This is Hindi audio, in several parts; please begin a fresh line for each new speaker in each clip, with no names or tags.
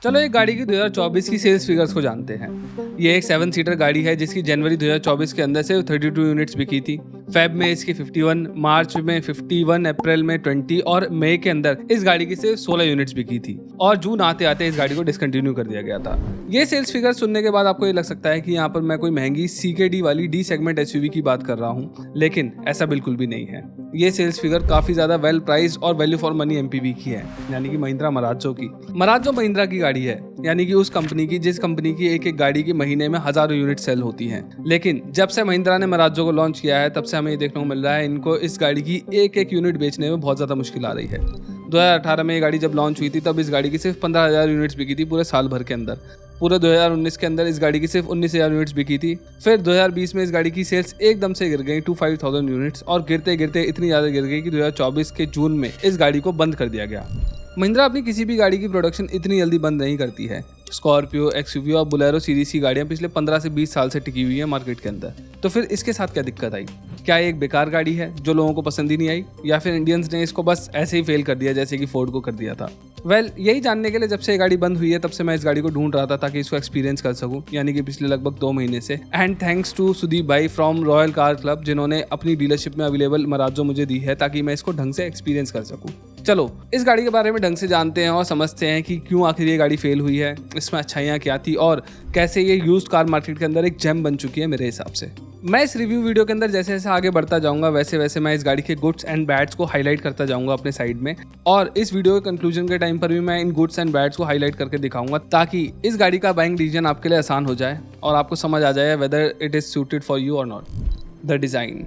चलो एक गाड़ी की 2024 की सेल्स फिगर्स को जानते हैं। ये एक 7 सीटर गाड़ी है जिसकी जनवरी 2024 के अंदर से 32 यूनिट्स बिकी थी। फेब में इसकी 51, मार्च में 51, अप्रैल में 20 और मई के अंदर इस गाड़ी की सिर्फ 16 यूनिट्स बिकी थी और जून आते आते इस गाड़ी को डिसकंटिन्यू कर दिया गया था। ये सेल्स फिगर सुनने के बाद आपको ये लग सकता है कि यहाँ पर मैं कोई महंगी CKD वाली डी सेगमेंट SUV की बात कर रहा हूँ, लेकिन ऐसा बिल्कुल भी नहीं है। ये सेल्स फिगर काफी ज्यादा वेल प्राइस्ड और वैल्यू फॉर मनी MPV की है, यानी कि महिंद्रा मराजो की। मराजो महिंद्रा की गाड़ी है, यानी कि उस कंपनी की जिस कंपनी की एक एक गाड़ी की महीने में हजारों यूनिट सेल होती हैं। लेकिन जब से महिंद्रा ने मराजो को लॉन्च किया है तब से हमें ये देखने को मिल रहा है इनको इस गाड़ी की एक एक यूनिट बेचने में बहुत ज्यादा मुश्किल आ रही है। 2018 में ये गाड़ी जब लॉन्च हुई थी तब इस गाड़ी की सिर्फ 15,000 यूनिट्स बिकी थी पूरे साल भर के अंदर। पूरे 2019 के अंदर इस गाड़ी की सिर्फ 19,000 यूनिट्स बिकी थी। फिर 2020 में इस गाड़ी की सेल्स एकदम से गिर गई 25,000 यूनिट्स और गिरते गिरते इतनी ज़्यादा गिर गई कि 2024 के जून में इस गाड़ी को बंद कर दिया गया। महिंद्रा अपनी किसी भी गाड़ी की प्रोडक्शन इतनी जल्दी बंद नहीं करती है। स्कॉर्पियो, XUV और बोलेरो सीरीज की गाड़ियाँ पिछले 15 से 20 साल से टिकी हुई है मार्केट के अंदर। तो फिर इसके साथ क्या दिक्कत आई? क्या ये एक बेकार गाड़ी है जो लोगों को पसंद ही नहीं आई, या फिर इंडियंस ने इसको बस ऐसे ही फेल कर दिया जैसे कि फोर्ड को कर दिया था? यही जानने के लिए जब से ये गाड़ी बंद हुई है तब से मैं इस गाड़ी को ढूंढ रहा था ताकि इसको एक्सपीरियंस कर सकूं, यानी कि पिछले लगभग 2 महीने से। एंड थैंक्स टू सुदीप भाई फ्रॉम रॉयल कार क्लब जिन्होंने अपनी डीलरशिप में अवेलेबल मराजो मुझे दी है ताकि मैं इसको ढंग से एक्सपीरियंस कर सकूं। चलो इस गाड़ी के बारे में ढंग से जानते हैं और समझते हैं कि क्यों आखिर ये गाड़ी फेल हुई है, इसमें अच्छाइयाँ क्या थी और कैसे ये यूज्ड कार मार्केट के अंदर एक जेम बन चुकी है मेरे हिसाब से। मैं इस रिव्यू वीडियो के अंदर जैसे जैसे आगे बढ़ता जाऊंगा वैसे वैसे मैं इस गाड़ी के गुड्स एंड बैड्स को हाईलाइट करता जाऊंगा अपने साइड में, और इस वीडियो के कंक्लूजन के टाइम पर भी मैं इन गुड्स एंड बैड्स को हाईलाइट करके दिखाऊंगा ताकि इस गाड़ी का बाइंग डिसीजन आपके लिए आसान हो जाए और आपको समझ आ जाए whether it is suited for you और नॉट। The design.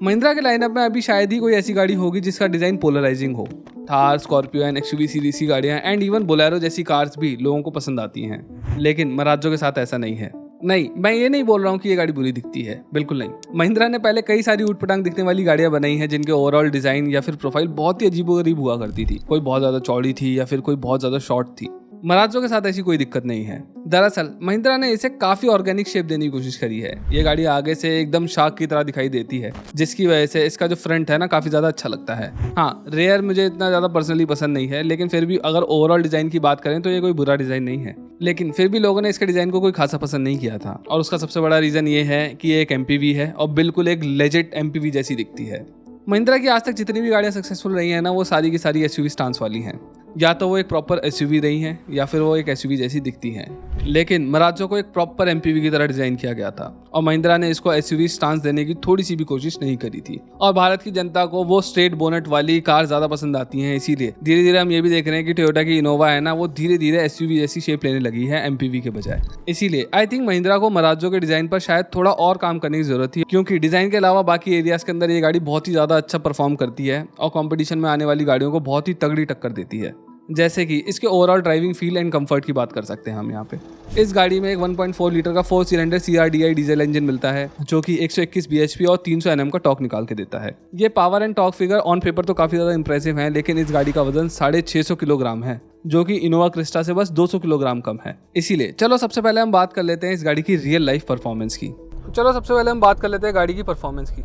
महिंद्रा के लाइनअप में अभी शायद ही कोई ऐसी गाड़ी होगी जिसका डिजाइन पोलराइजिंग हो। Thar, Scorpio and XUV series की गाड़ियां एंड इवन बोलेरो जैसी कार्स भी लोगों को पसंद आती हैं, लेकिन मराजो के साथ ऐसा नहीं है। नहीं, मैं ये नहीं बोल रहा हूँ कि ये गाड़ी बुरी दिखती है, बिल्कुल नहीं। महिंद्रा ने पहले कई सारी ऊटपटांग दिखने वाली गाड़ियां बनाई हैं जिनके ओवरऑल डिजाइन या फिर प्रोफाइल बहुत ही अजीबोगरीब हुआ करती थी। कोई बहुत ज्यादा चौड़ी थी या फिर कोई बहुत ज्यादा शॉर्ट थी। मराजो के साथ ऐसी कोई दिक्कत नहीं है। दरअसल महिंद्रा ने इसे काफी ऑर्गेनिक शेप देने की कोशिश करी है। ये गाड़ी आगे से एकदम शार्क की तरह दिखाई देती है, जिसकी वजह से इसका जो फ्रंट है ना काफी ज्यादा अच्छा लगता है। हाँ, रेयर मुझे इतना ज्यादा पर्सनली पसंद नहीं है, लेकिन फिर भी अगर ओवरऑल डिजाइन की बात करें तो ये कोई बुरा डिजाइन नहीं है। लेकिन फिर भी लोगों ने इसके डिजाइन को कोई खासा पसंद नहीं किया था, और उसका सबसे बड़ा रीजन ये है कि ये एक MPV है और बिल्कुल एक लेजिट MPV जैसी दिखती है। महिंद्रा की आज तक जितनी भी गाड़ियां सक्सेसफुल रही हैं ना, वो सारी की सारी SUV स्टांस वाली हैं। या तो वो एक प्रॉपर SUV रही हैं या फिर वो एक SUV जैसी दिखती हैं। लेकिन मराजो को एक प्रॉपर MPV की तरह डिजाइन किया गया था और महिंद्रा ने इसको SUV स्टांस देने की थोड़ी सी भी कोशिश नहीं करी थी। और भारत की जनता को वो स्ट्रेट बोनेट वाली कार ज्यादा पसंद आती हैं, इसीलिए धीरे धीरे हम ये भी देख रहे हैं कि टोयोटा की इनोवा है ना, वो धीरे धीरे SUV जैसी शेप लेने लगी है MPV के बजाय। इसीलिए आई थिंक महिंद्रा को मराजो के डिजाइन पर शायद थोड़ा और काम करने की जरूरत थी, क्योंकि डिजाइन के अलावा बाकी एरियाज के अंदर ये गाड़ी बहुत ही ज्यादा अच्छा परफॉर्म करती है और कॉम्पिटिशन में आने वाली गाड़ियों को बहुत ही तगड़ी टक्कर देती है। जैसे कि इसके overall driving feel and comfort की बात कर सकते हैं हम यहाँ पे। इस गाड़ी में एक 1.4 लीटर का 4 सिलेंडर CRDI डीजल इंजन मिलता है जो कि 121 bhp और 300 Nm का टॉर्क निकाल के देता है। ये power and torque figure on paper तो काफी ज्यादा इंप्रेसिव है, लेकिन इस गाड़ी का वजन 650 किलोग्राम है जो कि इनोवा क्रिस्टा से बस 200 किलोग्राम कम है। इसीलिए चलो सबसे पहले हम बात कर लेते हैं इस गाड़ी की रियल लाइफ परफॉर्मेंस की। गाड़ी की परफॉर्मेंस की।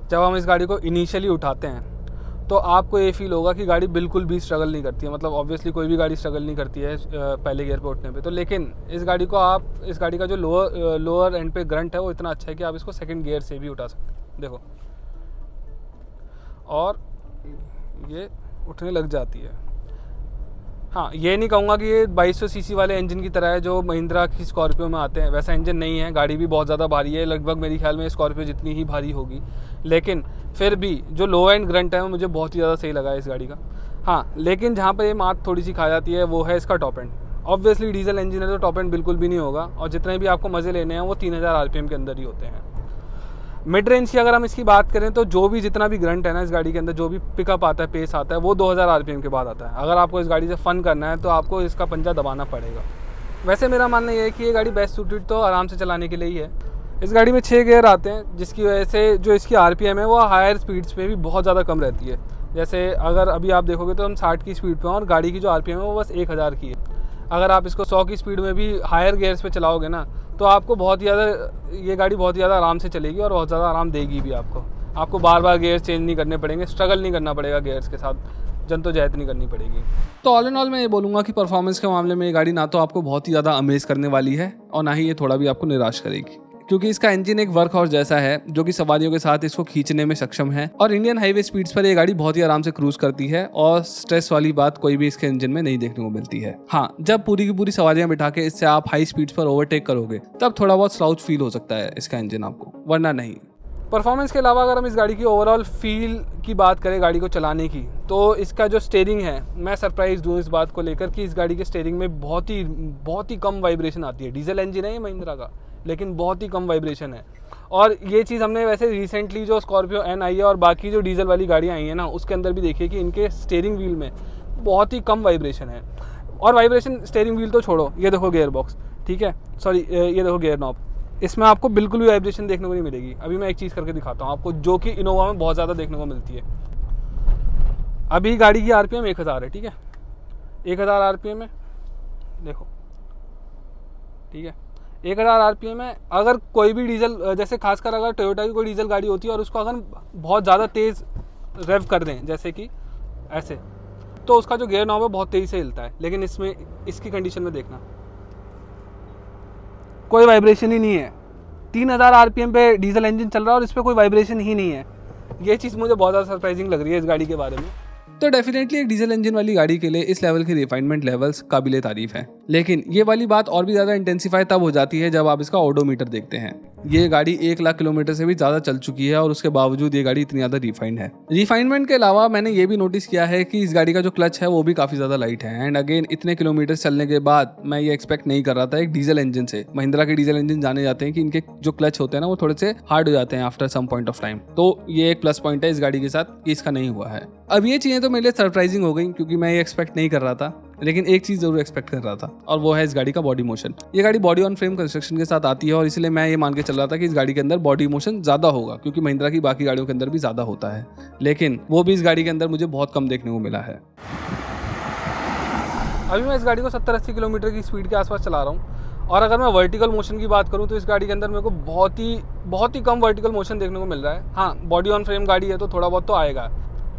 जब हम इस गाड़ी को इनिशियली उठाते हैं तो आपको ये फील होगा कि गाड़ी बिल्कुल भी स्ट्रगल नहीं करती है। मतलब ऑब्वियसली कोई भी गाड़ी स्ट्रगल नहीं करती है पहले गियर पे उठने पे, तो लेकिन इस गाड़ी का जो लोअर एंड पे ग्रंट है वो इतना अच्छा है कि आप इसको सेकंड गियर से भी उठा सकते हैं। देखो, और ये उठने लग जाती है। हाँ, ये नहीं कहूँगा कि ये 2200 सीसी वाले इंजन की तरह है जो महिंद्रा की स्कॉर्पियो में आते हैं, वैसा इंजन नहीं है। गाड़ी भी बहुत ज़्यादा भारी है, लगभग मेरे ख्याल में स्कॉर्पियो जितनी ही भारी होगी, लेकिन फिर भी जो लो एंड ग्रंट है वो मुझे बहुत ही ज़्यादा सही लगा है इस गाड़ी का। हाँ, लेकिन जहाँ पर ये मात थोड़ी सी खा जाती है वो है इसका top and. Obviously diesel engine है तो टॉप एंड बिल्कुल भी नहीं होगा, और जितने भी आपको मज़े लेने हैं वो 3000 RPM के अंदर ही होते हैं। मिड रेंज की अगर हम इसकी बात करें तो जो भी जितना भी ग्रंट है ना इस गाड़ी के अंदर, जो भी पिकअप आता है, पेस आता है, वो 2000 RPM के बाद आता है। अगर आपको इस गाड़ी से फन करना है तो आपको इसका पंजा दबाना पड़ेगा। वैसे मेरा मानना ये है कि ये गाड़ी बेस्ट सूटेड तो आराम से चलाने के लिए ही है। इस गाड़ी में 6 गियर आते हैं, जिसकी वजह से जो इसकी RPM है वो हायर स्पीड्स पे भी बहुत ज़्यादा कम रहती है। जैसे अगर अभी आप देखोगे तो हम 60 की स्पीड पे हैं और गाड़ी की जो RPM है वो बस 1000 की है। अगर आप इसको 100 की स्पीड में भी हायर गियर्स पे चलाओगे ना तो आपको ये गाड़ी बहुत ही ज़्यादा आराम से चलेगी और बहुत ज़्यादा आराम देगी भी आपको। आपको बार बार गियर्स चेंज नहीं करने पड़ेंगे, स्ट्रगल नहीं करना पड़ेगा गियर्स के साथ। जद्दोजहद नहीं करनी पड़ेगी। तो ऑल इन ऑल मैं ये बोलूँगा कि परफॉर्मेंस के मामले में ये गाड़ी ना तो आपको बहुत ही ज़्यादा अमेज़ करने वाली है और ना ही ये थोड़ा भी आपको निराश करेगी, क्योंकि इसका इंजन एक वर्कहॉर्स जैसा है जो कि सवारियों के साथ इसको खींचने में सक्षम है और इंडियन हाईवे स्पीड्स पर ये गाड़ी बहुत ही आराम से क्रूज करती है और स्ट्रेस वाली बात कोई भी इसके इंजन में नहीं देखने को मिलती है। हाँ, जब पूरी की पूरी सवारियां बिठा के इससे आप हाई स्पीड्स पर ओवरटेक करोगे तब थोड़ा बहुत स्लाउच फील हो सकता है इसका इंजन आपको, वरना नहीं। परफॉर्मेंस के अलावा अगर हम इस गाड़ी की ओवरऑल फील की बात करें गाड़ी को चलाने की, तो इसका जो स्टीयरिंग है, मैं सरप्राइज हूँ इस बात को लेकर कि इस गाड़ी के स्टीयरिंग में बहुत ही कम वाइब्रेशन आती है। डीजल इंजन है ये महिंद्रा का, लेकिन बहुत ही कम वाइब्रेशन है। और ये चीज़ हमने वैसे रिसेंटली जो स्कॉर्पियो एन आई है और बाकी जो डीजल वाली गाड़ियाँ आई हैं ना, उसके अंदर भी देखिए कि इनके स्टीयरिंग व्हील में बहुत ही कम वाइब्रेशन है। और वाइब्रेशन स्टीयरिंग व्हील तो छोड़ो, ये देखो गियर बॉक्स, ठीक है, सॉरी ये देखो गियर नॉब, इसमें आपको बिल्कुल भी वाइब्रेशन देखने को नहीं मिलेगी। अभी मैं एक चीज़ करके दिखाता हूँ आपको, जो कि इनोवा में बहुत ज़्यादा देखने को मिलती है। अभी गाड़ी की आरपीएम 1000 है, ठीक है, 1000 आरपीएम है, देखो, ठीक है, 1000 आरपीएम है। अगर कोई भी डीजल, जैसे खासकर अगर टोयोटा की कोई डीजल गाड़ी होती है और उसको अगर बहुत ज़्यादा तेज़ रेव कर दें, जैसे कि ऐसे, तो उसका जो गियर नॉब है बहुत तेज़ी से हिलता है। लेकिन इसमें इसकी कंडीशन में देखना, कोई वाइब्रेशन ही नहीं है। 3000 आरपीएम पे डीजल इंजन चल रहा है और इस पर कोई वाइब्रेशन ही नहीं है। ये चीज़ मुझे बहुत ज़्यादा सरप्राइजिंग लग रही है इस गाड़ी के बारे में। तो डेफिनेटली एक डीजल इंजन वाली गाड़ी के लिए इस लेवल के रिफाइनमेंट लेवल्स काबिले तारीफ है। लेकिन ये वाली बात और भी ज़्यादा इंटेंसिफाई तब हो जाती है जब आप इसका ओडोमीटर देखते हैं। ये गाड़ी 1 लाख किलोमीटर से भी ज़्यादा चल चुकी है और उसके बावजूद ये गाड़ी इतनी ज़्यादा रिफाइंड है। रिफाइनमेंट के अलावा मैंने ये भी नोटिस किया है कि इस गाड़ी का जो क्लच है वो भी काफ़ी ज़्यादा लाइट है। एंड अगेन, इतने किलोमीटर चलने के बाद मैं ये एक्सपेक्ट नहीं कर रहा था एक डीजल इंजन से। महिंद्रा के डीजल इंजन जाने जाते हैं कि इनके जो क्लच होते हैं ना वो थोड़े से हार्ड हो जाते हैं after some point of time. तो ये एक प्लस पॉइंट है इस गाड़ी के साथ कि इसका नहीं हुआ है। अब ये चीज़ें तो मेरे लिए सरप्राइजिंग हो गई क्योंकि मैं ये एक्सपेक्ट नहीं कर रहा था, लेकिन एक चीज़ जरूर एक्सपेक्ट कर रहा था और वो है इस गाड़ी का बॉडी मोशन। ये गाड़ी बॉडी ऑन फ्रेम कंस्ट्रक्शन के साथ आती है और इसलिए मैं ये मान के चल रहा था कि इस गाड़ी के अंदर बॉडी मोशन ज़्यादा होगा, क्योंकि महिंद्रा की बाकी गाड़ियों के अंदर भी ज़्यादा होता है, लेकिन वो भी इस गाड़ी के अंदर मुझे बहुत कम देखने को मिला है। अभी मैं इस गाड़ी को 70-80 किलोमीटर की स्पीड के आसपास चला रहा हूँ और अगर मैं वर्टिकल मोशन की बात करूँ तो इस गाड़ी के अंदर मेरे को बहुत ही कम वर्टिकल मोशन देखने को मिल रहा है। हाँ, बॉडी ऑन फ्रेम गाड़ी है तो थोड़ा बहुत तो आएगा,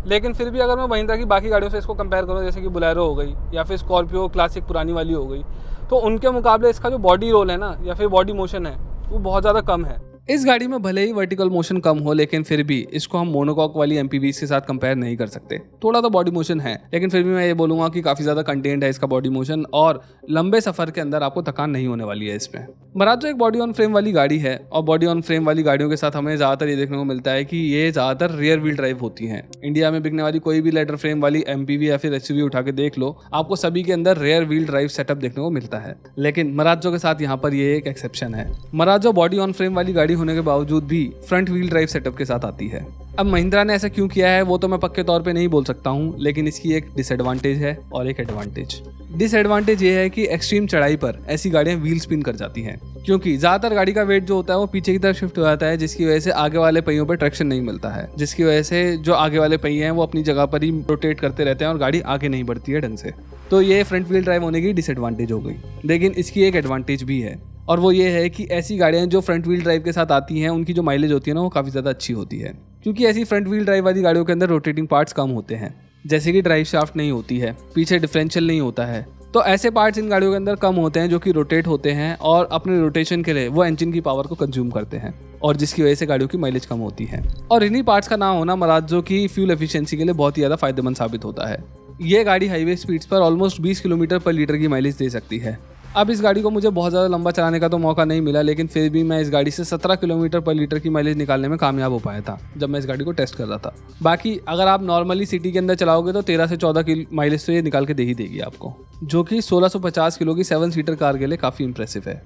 लेकिन फिर भी अगर मैं महिंद्रा की बाकी गाड़ियों से इसको कंपेयर करूँ, जैसे कि बुलेरो हो गई या फिर स्कॉर्पियो क्लासिक पुरानी वाली हो गई, तो उनके मुकाबले इसका जो बॉडी रोल है ना या फिर बॉडी मोशन है वो बहुत ज़्यादा कम है। इस गाड़ी में भले ही वर्टिकल मोशन कम हो, लेकिन फिर भी इसको हम मोनोकॉक वाली एमपीवीज के साथ कंपेयर नहीं कर सकते। थोड़ा तो बॉडी मोशन है, लेकिन फिर भी मैं ये बोलूँगा कि काफ़ी ज़्यादा कंटेंट है इसका बॉडी मोशन और लंबे सफ़र के अंदर आपको थकान नहीं होने वाली है इसमें। मराजो एक बॉडी ऑन फ्रेम वाली गाड़ी है और बॉडी ऑन फ्रेम वाली गाड़ियों के साथ हमें ज़्यादातर ये देखने को मिलता है कि ये ज़्यादातर रियर व्हील ड्राइव होती हैं। इंडिया में बिकने वाली कोई भी लेडर फ्रेम वाली एमपीवी या फिर एसयूवी उठा के देख लो, आपको सभी के अंदर रियर व्हील ड्राइव सेटअप देखने को मिलता है। लेकिन मराजो के साथ यहाँ पर ये एक एक्सेप्शन है। मराजो बॉडी ऑन फ्रेम वाली गाड़ी होने के बावजूद भी फ्रंट व्हील ड्राइव सेटअप के साथ आती है। अब महिंद्रा ने ऐसा क्यों किया है वो तो मैं पक्के तौर पे नहीं बोल सकता हूँ, लेकिन इसकी एक डिसएडवांटेज है और एक एडवांटेज। डिसएडवांटेज ये है कि एक्सट्रीम चढ़ाई पर ऐसी गाड़ियाँ व्हील स्पिन कर जाती हैं, क्योंकि ज़्यादातर गाड़ी का वेट जो होता है वो पीछे की तरफ शिफ्ट हो जाता है, जिसकी वजह से आगे वाले पहियों पर ट्रैक्शन नहीं मिलता है, जिसकी वजह से जो आगे वाले पहिए हैं वो अपनी जगह पर ही रोटेट करते रहते हैं और गाड़ी आगे नहीं बढ़ती है ढंग से। तो ये फ्रंट व्हील ड्राइव होने की डिसएडवांटेज हो गई। लेकिन इसकी एक एडवांटेज भी है और वो ये है कि ऐसी गाड़ियाँ जो फ्रंट व्हील ड्राइव के साथ आती हैं उनकी जो माइलेज होती है ना वो काफ़ी ज़्यादा अच्छी होती है, क्योंकि ऐसी फ्रंट व्हील ड्राइव वाली गाड़ियों के अंदर रोटेटिंग पार्ट्स कम होते हैं, जैसे कि ड्राइव शाफ्ट नहीं होती है, पीछे डिफरेंशियल नहीं होता है। तो ऐसे पार्ट्स इन गाड़ियों के अंदर कम होते हैं जो कि रोटेट होते हैं और अपने रोटेशन के लिए वो इंजन की पावर को कंज्यूम करते हैं और जिसकी वजह से गाड़ियों की माइलेज कम होती है। और इन्हीं पार्ट्स का ना होना मराजो की फ्यूल एफिशिएंसी के लिए बहुत ही ज़्यादा फायदेमंद साबित होता है। ये गाड़ी हाईवे स्पीड्स पर ऑलमोस्ट 20 किलोमीटर पर लीटर की माइलेज दे सकती है। अब इस गाड़ी को मुझे बहुत ज़्यादा लंबा चलाने का तो मौका नहीं मिला, लेकिन फिर भी मैं इस गाड़ी से 17 किलोमीटर पर लीटर की माइलेज निकालने में कामयाब हो पाया था जब मैं इस गाड़ी को टेस्ट कर रहा था। बाकी अगर आप नॉर्मली सिटी के अंदर चलाओगे तो 13 से 14 की माइलेज तो ये निकाल के दे ही देगी आपको, जो कि 1650 किलो की 7 सीटर कार के लिए काफ़ी इंप्रेसिव है।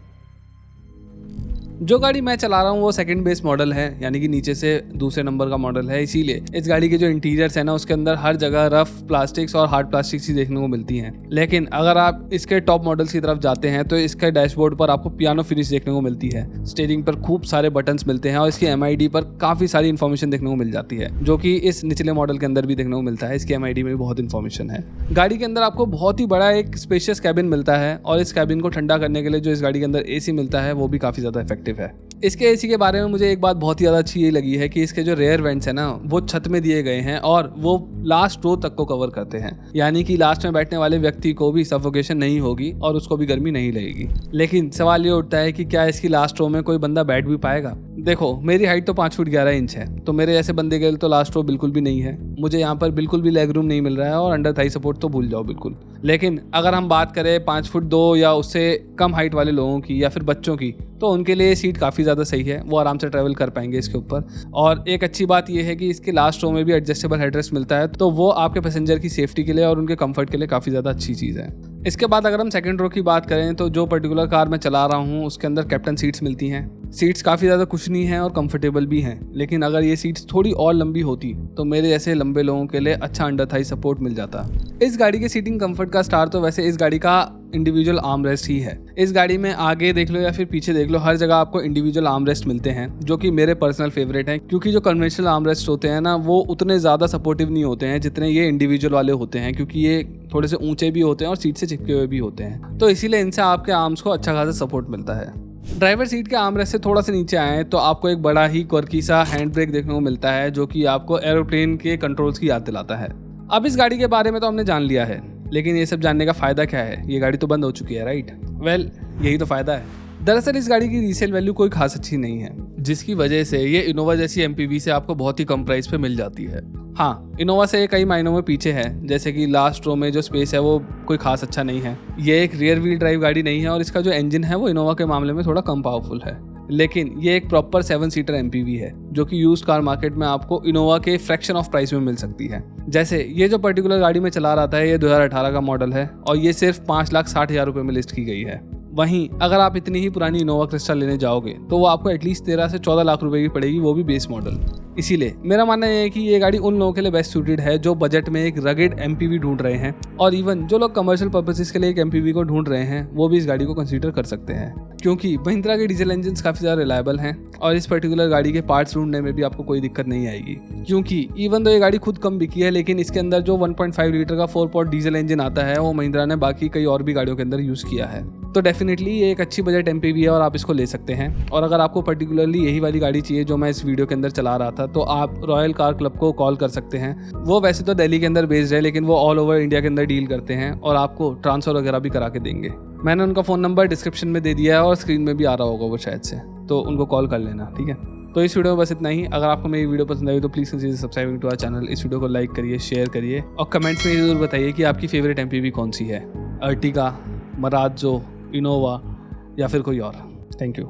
जो गाड़ी मैं चला रहा हूँ वो सेकंड बेस मॉडल है, यानी कि नीचे से दूसरे नंबर का मॉडल है, इसीलिए इस गाड़ी के जो इंटीरियर्स है ना उसके अंदर हर जगह रफ प्लास्टिक्स और हार्ड प्लास्टिक्स ही देखने को मिलती हैं। लेकिन अगर आप इसके टॉप मॉडल्स की तरफ जाते हैं तो इसके डैशबोर्ड पर आपको पियानो फिनिश देखने को मिलती है, स्टीयरिंग पर खूब सारे बटन्स मिलते हैं और इसकी MID पर काफ़ी सारी इन्फॉर्मेशन देखने को मिल जाती है, जो कि इस निचले मॉडल के अंदर भी देखने को मिलता है। इसकी MID में भी बहुत इन्फॉर्मेशन है। गाड़ी के अंदर आपको बहुत ही बड़ा एक स्पेशियस कैबिन मिलता है और इस कैबिन को ठंडा करने के लिए जो इस गाड़ी के अंदर AC मिलता है वो भी काफ़ी ज़्यादा इफेक्टिव इफेक्टिव है। इसके एसी के बारे में मुझे एक बात बहुत ही ज़्यादा अच्छी ये लगी है कि इसके जो रेयर वेंट्स है ना वो छत में दिए गए हैं और वो लास्ट रो तक को कवर करते हैं, यानी कि लास्ट में बैठने वाले व्यक्ति को भी सफोकेशन नहीं होगी और उसको भी गर्मी नहीं लगेगी। लेकिन सवाल ये उठता है कि क्या इसकी लास्ट रो में कोई बंदा बैठ भी पाएगा? देखो, मेरी हाइट तो 5 फुट 11 इंच है, तो मेरे जैसे बंदे के लिए तो लास्ट रो बिल्कुल भी नहीं है। मुझे यहाँ पर बिल्कुल भी लेग रूम नहीं मिल रहा है और अंडर थाई सपोर्ट तो भूल जाओ बिल्कुल। लेकिन अगर हम बात करें 5 फुट 2 या उससे कम हाइट वाले लोगों की या फिर बच्चों की, तो उनके लिए सीट काफ़ी ज़्यादा सही है, वो आराम से ट्रैवल कर पाएंगे इसके ऊपर। और एक अच्छी बात यह है कि इसके लास्ट रो में भी एडजस्टेबल हेडरेस्ट मिलता है, तो वो आपके पैसेंजर की सेफ्टी के लिए और उनके कंफर्ट के लिए काफ़ी ज़्यादा अच्छी चीज़ है। इसके बाद अगर हम सेकंड रो की बात करें तो जो पर्टिकुलर कार मैं चला रहा हूँ उसके अंदर कैप्टन सीट्स मिलती हैं। सीट्स काफ़ी ज़्यादा कुशनी हैं और कंफर्टेबल भी हैं, लेकिन अगर ये सीट्स थोड़ी और लंबी होती तो मेरे जैसे लंबे लोगों के लिए अच्छा अंडर थाई सपोर्ट मिल जाता। इस गाड़ी के सीटिंग कंफर्ट का स्टार तो वैसे इस गाड़ी का इंडिविजुअल आर्म रेस्ट ही है। इस गाड़ी में आगे देख लो या फिर पीछे देख लो, हर जगह आपको इंडिविजुअल आर्म रेस्ट मिलते हैं, जो कि मेरे पर्सनल फेवरेट हैं, क्योंकि जो कन्वेंशनल आर्म रेस्ट होते हैं ना वो उतने ज़्यादा सपोर्टिव नहीं होते हैं जितने ये इंडिविजुअल वाले होते हैं, क्योंकि ये थोड़े से ऊंचे भी होते हैं और सीट से चिपके हुए भी होते हैं, तो इसीलिए इनसे आपके आर्म्स को अच्छा खासा सपोर्ट मिलता है। ड्राइवर सीट के आर्म रेस्ट से थोड़ा सा नीचे आए तो आपको एक बड़ा ही क्वर्की सा हैंड ब्रेक देखने को मिलता है, जो कि आपको एरोप्लेन के कंट्रोल्स की याद दिलाता है। अब इस गाड़ी के बारे में तो हमने जान लिया है, लेकिन ये सब जानने का फ़ायदा क्या है? ये गाड़ी तो बंद हो चुकी है, राइट? वेल, यही तो फ़ायदा है। दरअसल इस गाड़ी की रीसेल वैल्यू कोई खास अच्छी नहीं है, जिसकी वजह से ये इनोवा जैसी एमपीवी से आपको बहुत ही कम प्राइस पे मिल जाती है। हाँ, इनोवा से कई मायनों में पीछे है, जैसे कि लास्ट रो में जो स्पेस है वो कोई खास अच्छा नहीं है। ये एक रियर व्हील ड्राइव गाड़ी नहीं है और इसका जो इंजन है वो इनोवा के मामले में थोड़ा कम पावरफुल है, लेकिन ये एक प्रॉपर 7 सीटर एमपीवी है, जो कि यूज्ड कार मार्केट में आपको इनोवा के फ्रैक्शन ऑफ प्राइस में मिल सकती है। जैसे ये जो पर्टिकुलर गाड़ी में चला रहा था ये 2018 का मॉडल है और ये सिर्फ 5,60,000 रुपये में लिस्ट की गई है। वहीं अगर आप इतनी ही पुरानी इनोवा क्रिस्टा लेने जाओगे तो वो आपको एटलीस्ट 13 से 14 लाख रुपए की पड़ेगी, वो भी बेस मॉडल। इसीलिए मेरा मानना है कि ये गाड़ी उन लोगों के लिए बेस्ट सूटेड है जो बजट में एक रगेड एमपीवी ढूंढ रहे हैं, और इवन जो लोग कमर्शियल पर्पसेस के लिए एक एमपीवी को ढूंढ रहे हैं वो भी इस गाड़ी को कंसीडर कर सकते हैं, क्योंकि महिंद्रा के डीजल इंजन काफ़ी ज़्यादा रिलायबल हैं और इस पर्टिकुलर गाड़ी के पार्ट्स ढूंढने में भी आपको कोई दिक्कत नहीं आएगी। क्योंकि इवन तो ये गाड़ी खुद कम बिकी है, लेकिन इसके अंदर जो 1.5 लीटर का 4 पॉट डीजल इंजन आता है वो महिंद्रा ने बाकी कई और भी गाड़ियों के अंदर यूज़ किया है। तो डेफिनेटली ये एक अच्छी बजट एमपीवी है और आप इसको ले सकते हैं। और अगर आपको पर्टिकुलरली यही वाली गाड़ी चाहिए जो मैं इस वीडियो के अंदर चला रहा था, तो आप रॉयल कार क्लब को कॉल कर सकते हैं। वो वैसे तो दिल्ली के अंदर बेस्ड है, लेकिन वो ऑल ओवर इंडिया के अंदर डील करते हैं और आपको ट्रांसफ़र वगैरह भी करा के देंगे। मैंने उनका फ़ोन नंबर डिस्क्रिप्शन में दे दिया है और स्क्रीन में भी आ रहा होगा वो शायद से, तो उनको कॉल कर लेना, ठीक है? तो इस वीडियो में बस इतना ही। अगर आपको मेरी वीडियो पसंद आई तो please consider subscribing to our channel. इस वीडियो को लाइक करिए, शेयर करिए और कमेंट्स में ज़रूर बताइए कि आपकी फेवरेट एमपीवी कौन सी है, अर्टिगा, मराजो, इनोवा या फिर कोई और। Thank you.